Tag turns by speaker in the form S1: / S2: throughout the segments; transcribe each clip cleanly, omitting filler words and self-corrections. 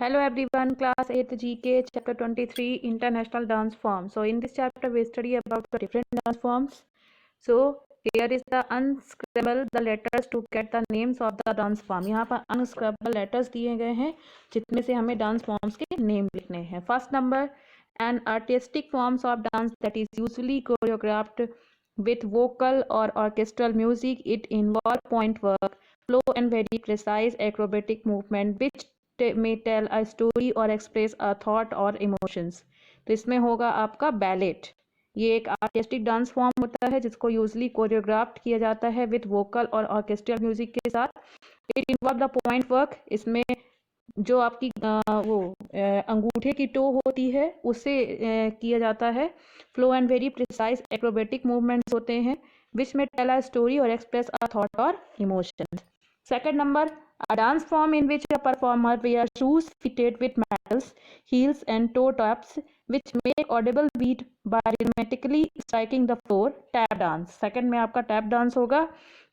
S1: Hello everyone, class 8th GK, chapter 23, International Dance Form. So in this chapter we study about the different dance forms. So here is the unscramble the letters to get the names of the dance form. यहाँ पर unscramble letters दिए गए हैं जितने से हमें dance forms के name लिखने हैं. First number, an artistic forms of dance that is usually choreographed with vocal or orchestral music. It involves point work, flow and very precise acrobatic movement which may tell a story or express a thought or emotions. तो इसमें होगा आपका ballot. ये एक artistic dance form होता है जिसको usually choreographed किया जाता है विद वोकल और ऑर्केस्ट्रल म्यूजिक के साथ. It involve the point work. इसमें जो आपकी अंगूठे की टो होती है उससे किया जाता है. Flow and very precise acrobatic movements होते हैं विच में टेल अ स्टोरी और एक्सप्रेस अ थॉट और emotions. Second number, a dance form in which a performer wears shoes fitted with metals, heels and toe taps which make audible beat by rhythmically striking the floor. Tap dance. Second में आपका tap dance होगा.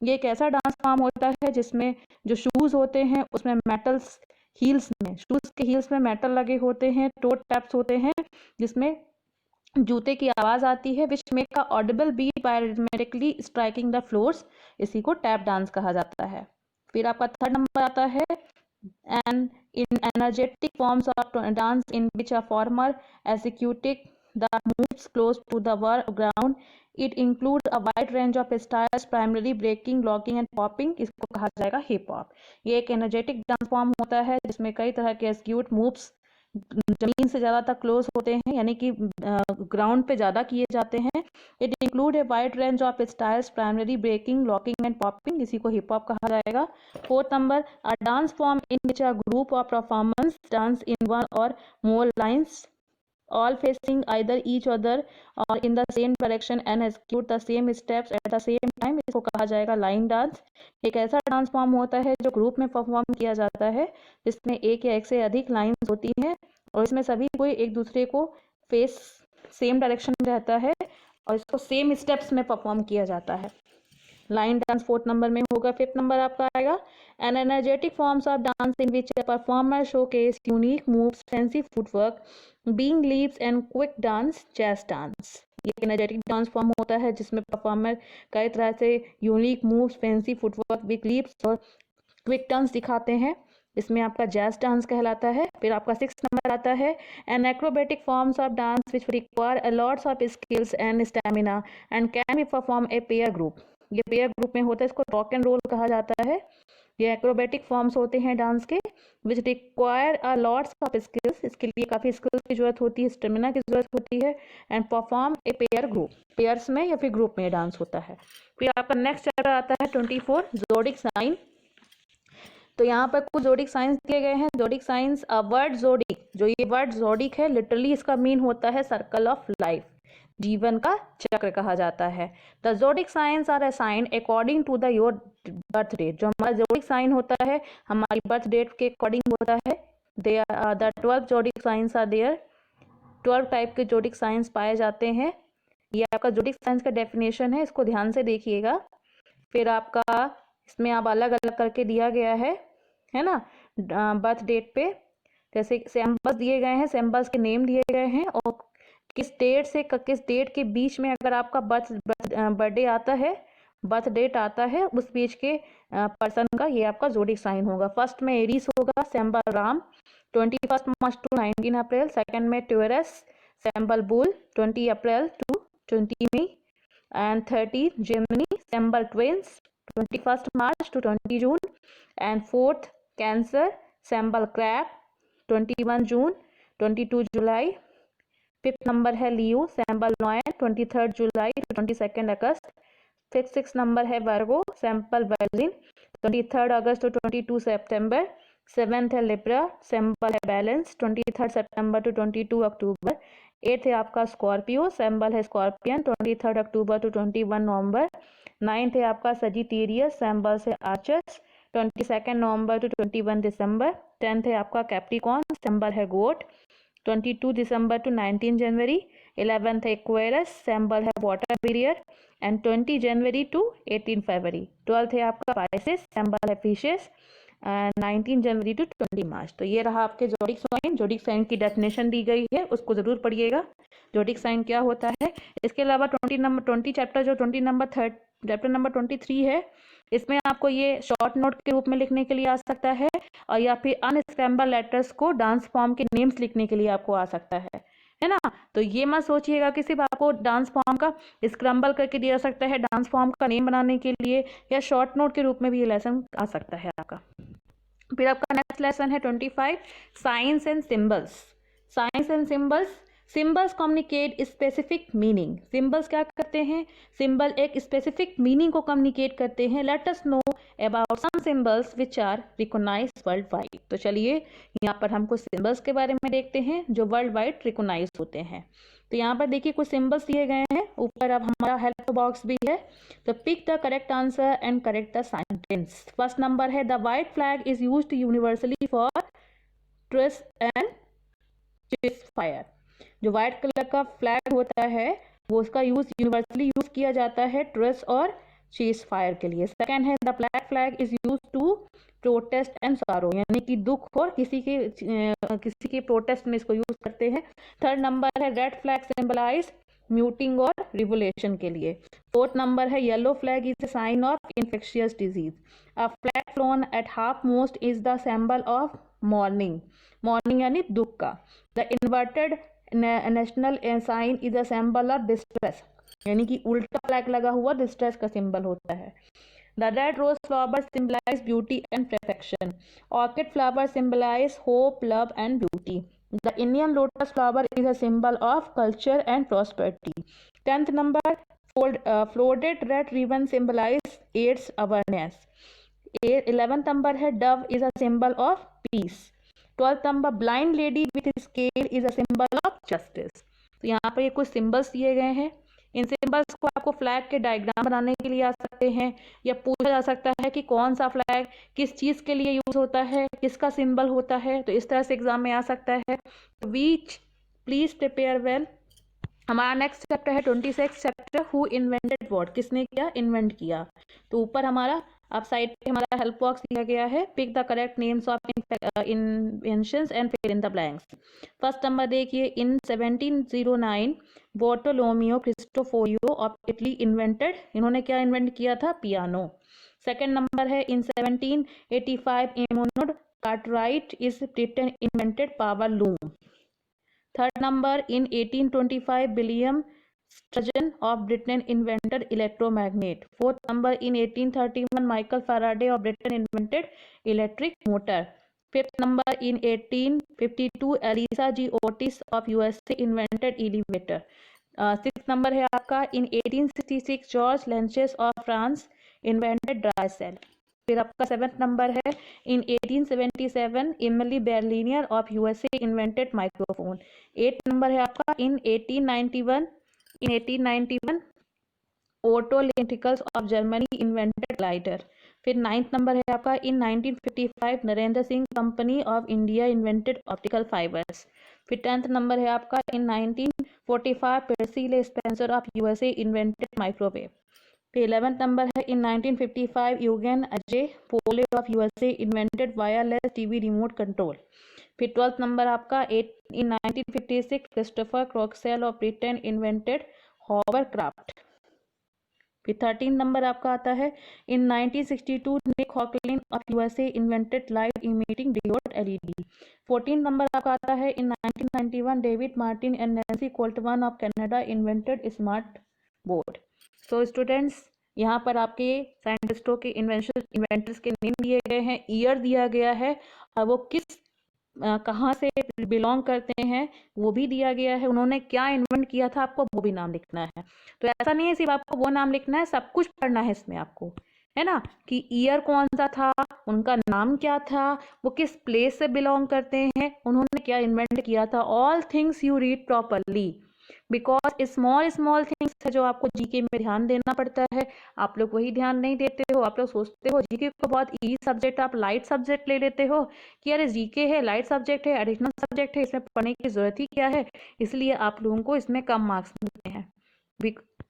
S1: ये एक ऐसा dance form होता है जिसमें जो शूज होते हैं उसमें मेटल्स हील्स में शूज के हील्स में मेटल लगे होते हैं, टो टैप्स होते हैं जिसमें जूते की आवाज आती है which make a audible beat by rhythmically striking the floors. इसी को टैप डांस कहा जाता है. फिर आपका थर्ड नंबर आता है and in energetic forms of dance in which a former executing the moves close to the ground. It include a wide range of styles primary breaking, locking and popping. इसको कहा जाएगा hip hop. ये एक energetic dance form होता है जिसमें कई तरह के एग्जीक्यूट मूव्स जमीन से ज़्यादा तक क्लोज होते हैं यानी कि ग्राउंड पे ज़्यादा किए जाते हैं. It include a wide range of styles primary breaking, locking and popping. इसी को हिप हॉप कहा जाएगा. Fourth number, a dance form in which a group of performance dance in one or more lines all facing either each other or in the same direction and execute the same steps at the same time. इसको कहा जाएगा line dance. एक ऐसा dance form होता है जो group में perform किया जाता है जिसमें एक या एक से अधिक लाइन्स होती हैं और इसमें सभी कोई एक दूसरे को फेस सेम डायरेक्शन में रहता है और इसको सेम स्टेप्स में परफॉर्म किया जाता है. लाइन डांस फोर्थ नंबर में होगा. फिफ्थ नंबर आपका आएगा N energetic forms of dance in which performer showcase unique moves, fancy footwork, being leaps and quick dance, jazz dance. ये एनर्जेटिक डांस फॉर्म होता है जिसमें परफॉर्मर कई तरह से unique moves, fancy footwork, big leaps और क्विक डांस दिखाते हैं. इसमें आपका जैज डांस कहलाता है. फिर आपका सिक्स नंबर आता है an acrobatic forms of dance which require a lots of skills and stamina and can be perform a pair group. ये पेयर ग्रुप में होता है. इसको रॉक एंड रोल कहा जाता है. ये एक्रोबेटिक फॉर्म्स होते हैं डांस के विच require a lots of skills. इसके लिए काफ़ी स्किल्स की जरूरत होती है, स्टेमिना की जरूरत होती है. And perform a pair group. Pairs में या फिर ग्रुप में डांस होता है. फिर आपका नेक्स्ट चैप्टर आता है 24, जोडिक साइन. तो यहाँ पर कुछ जोडिक साइंस दिए गए हैं. जोडिक साइंस, अ वर्ड जोडिक. जो ये वर्ड जोडिक है लिटरली इसका मीन होता है सर्कल ऑफ लाइफ, जीवन का चक्र कहा जाता है. The zodiac signs are assigned according to the your birth date. जो हमारा जोडिक साइन होता है हमारी बर्थ डेट के अकॉर्डिंग होता है. They are the 12 zodiac signs are there. 12 type के जोडिक साइंस पाए जाते हैं. ये आपका जोडिक साइंस का डेफिनेशन है, इसको ध्यान से देखिएगा. फिर आपका इसमें आप अलग अलग करके दिया गया है ना, बर्थ डेट पे. जैसे सैम्बल्स दिए गए हैं, सैम्बल्स के नेम दिए गए हैं और किस डेट से किस डेट के बीच में अगर आपका बर्थडे आता है, बर्थ डेट आता है, उस बीच के पर्सन का ये आपका जोडिक साइन होगा. फर्स्ट में एरीज होगा, symbol ram, 21 March to 19 April. Second में Taurus, symbol bull, 20 April to 20 May. And 30 Gemini, symbol twins, 21 March to 20 June. And fourth Cancer, symbol crab, 21 June 22 July. Fifth number है Leo, symbol lion, 23 July to 22 August. Fifth six number है Virgo, symbol virgin, 23 August to 22 September. Seventh है Libra, symbol है balance, 23 सितंबर to 22 अक्टूबर. Eighth है आपका Scorpio, symbol है scorpion, 23 अक्टूबर टू 21 नवंबर. नाइन्थ है आपका सजिटेरियस, सैम्बल है आर्चर्स, 22 नवंबर टू 21 दिसंबर. टेंथ है आपका कैप्रिकॉन, सैम्बल है गोट, 22 दिसंबर टू 19 जनवरी. 11th है एक्वेरस, सैम्बल है वाटर बेरियर एंड 20 जनवरी टू 18 फरवरी. 12th है आपका पाइसेस, सैम्बल है फिशेस 19 जनवरी टू 20 मार्च। तो ये रहा आपके जोडिक साइन। जोडिक साइन की डेफिनेशन दी गई है, उसको जरूर पढ़िएगा, जोडिक साइन क्या होता है। इसके अलावा 20 चैप्टर जो 20 नंबर थर्ड चैप्टर नंबर 23 है, इसमें आपको ये शॉर्ट नोट के रूप में लिखने के लिए आ सकता है, और या फिर अनस्क्रैम्बल लेटर्स को डांस फॉर्म के नेम्स लिखने के लिए आपको आ सकता है ना। तो ये मत सोचिएगा कि सिर्फ आपको डांस फॉर्म का स्क्रम्बल करके दिया सकता है डांस फॉर्म का नेम बनाने के लिए, या शॉर्ट नोट के रूप में भी ये लेसन आ सकता है आपका। फिर आपका नेक्स्ट लेसन है 25, science and symbols. Science and symbols. Symbols communicate specific meaning. Symbols क्या करते हैं, सिंबल एक स्पेसिफिक मीनिंग को कम्युनिकेट करते हैं। Let us know about some symbols which are recognised world wide. तो चलिए यहाँ पर हम कुछ सिंबल्स के बारे में देखते हैं जो वर्ल्ड वाइड रिकॉग्नाइज होते हैं। तो यहाँ पर देखिए कुछ सिंबल्स दिए गए हैं, ऊपर अब हमारा हेल्प बॉक्स भी है। तो pick the correct answer and correct the sentence. First number है the white flag is used universally for trust and ceasefire. जो व्हाइट कलर का फ्लैग होता है वो उसका यूज यूनिवर्सली यूज किया जाता है ट्रस्ट और चीज फायर के लिए। सेकंड है the black flag is use to protest and sorrow, यानी कि दुख और किसी के प्रोटेस्ट में इसको यूज करते हैं। थर्ड नंबर है रेड फ्लैग सिंबलाइज म्यूटिंग और रिवोल्यूशन के लिए। फोर्थ नंबर है yellow flag is a sign of infectious disease. A flag flown at half mast is the symbol of mourning. Mourning यानी दुख का। The inverted national sign is a symbol of distress, यानी कि उल्टा flag लगा हुआ distress का symbol होता है। The red rose flower symbolize beauty and perfection. Orchid flower symbolize hope, love, and beauty. The Indian lotus flower is a symbol of culture and prosperity. 10th number, floated red ribbon symbolize AIDS awareness. 11th number है dove is a symbol of peace. 12th number, blind lady with scale is a symbol of justice. तो यहाँ पर ये कुछ symbols दिए गए हैं। इन symbols को आपको फ्लैग के डायग्राम बनाने के लिए आ सकते हैं, या पूछा जा सकता है कि कौन सा फ्लैग किस चीज के लिए यूज होता है, किसका सिंबल होता है। तो इस तरह से एग्जाम में आ सकता है। वीच प्लीज प्रिपेयर वेल। हमारा नेक्स्ट चैप्टर है 26 चैप्टर, हु इन्वेंटेड व्हाट, किसने क्या इन्वेंट किया। तो ऊपर हमारा आप साइड पे हमारा हेल्प बॉक्स दिया गया है। Pick the correct names of inventions and fill in the blanks. First number देखिए, in 1709 Bartolomeo Cristofori of Italy invented, इन्होंने क्या इन्वेंट किया था, पियानो। सेकेंड नंबर है in 1785 Edmund Cartwright is Britain invented power loom. Third number in 1825 William Sturgeon of Britain invented electromagnet. Fourth number in 1831 Michael Faraday of Britain invented electric motor. Fifth number in 1852 Elisha ji Otis of USA invented elevator. Six number है आपका in 1866 George Leclanche of France invented dry cell. फिर आपका seventh number है in 1877 Emile Berliner of USA invented microphone. Eight number है आपका in 1891 Otto Lilienthal of Germany invented glider. फिर ninth number है आपका in 1955 Narinder Singh Kapany of India invented optical fibres. फिर tenth number है आपका in 1945 Percy Le Spencer of USA invented microwave. फिर 11th number है in 1955 Eugene J Polley of USA invented wireless TV remote control. फिर 12th number आपका in 1956 Christopher क्रॉक्सेल of Britain invented hovercraft. फिर 13 number आपका आता है इन 1962 निक हॉकलिन of USA invented light emitting diode LED. 14 number आपका आता है in 1991 David Martin and Nancy Knowlton of Canada invented smart board. So students, यहाँ पर आपके साइंटिस्टों के इन्वेंटर्स के नेम दिए गए हैं, ईयर दिया गया है, और वो किस कहाँ से बिलोंग करते हैं वो भी दिया गया है, उन्होंने क्या इन्वेंट किया था आपको वो भी नाम लिखना है। तो ऐसा नहीं है सिर्फ आपको वो नाम लिखना है, सब कुछ पढ़ना है इसमें आपको, है ना, कि ईयर कौन सा था, उनका नाम क्या था, वो किस प्लेस से बिलोंग करते हैं, उन्होंने क्या इन्वेंट किया था। All things you read properly, because small things है जो आपको जीके में ध्यान देना पड़ता है। आप लोग वही ध्यान नहीं देते हो, आप लोग सोचते हो जीके को बहुत इजी सब्जेक्ट, आप लाइट सब्जेक्ट ले लेते हो कि अरे जीके है, लाइट सब्जेक्ट है, एडिशनल सब्जेक्ट है, इसमें पढ़ने की जरूरत ही क्या है, इसलिए आप लोगों को इसमें कम मार्क्स मिलते हैं।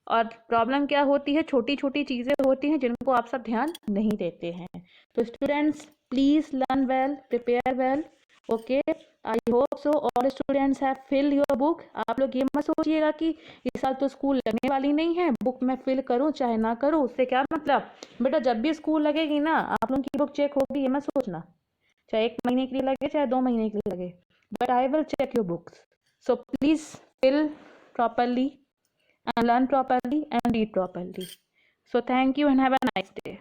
S1: और प्रॉब्लम क्या होती है, छोटी छोटी चीज़ें होती हैं जिनको आप सब ध्यान नहीं देते हैं। तो students please learn well, prepare well, okay. I hope so all students have fill your book. आप लोग ये मत सोचिएगा कि इस साल तो स्कूल लगने वाली नहीं है, बुक मैं फिल करूं चाहे ना करूं, उससे क्या मतलब। बेटा जब भी स्कूल लगेगी ना, आप लोगों की बुक चेक होगी, ये मत सोचना, चाहे 1 महीने के लिए लगे चाहे 2 महीने के लिए लगे, but I will check your books. So please fill properly and learn properly and read properly. So thank you and have a nice day.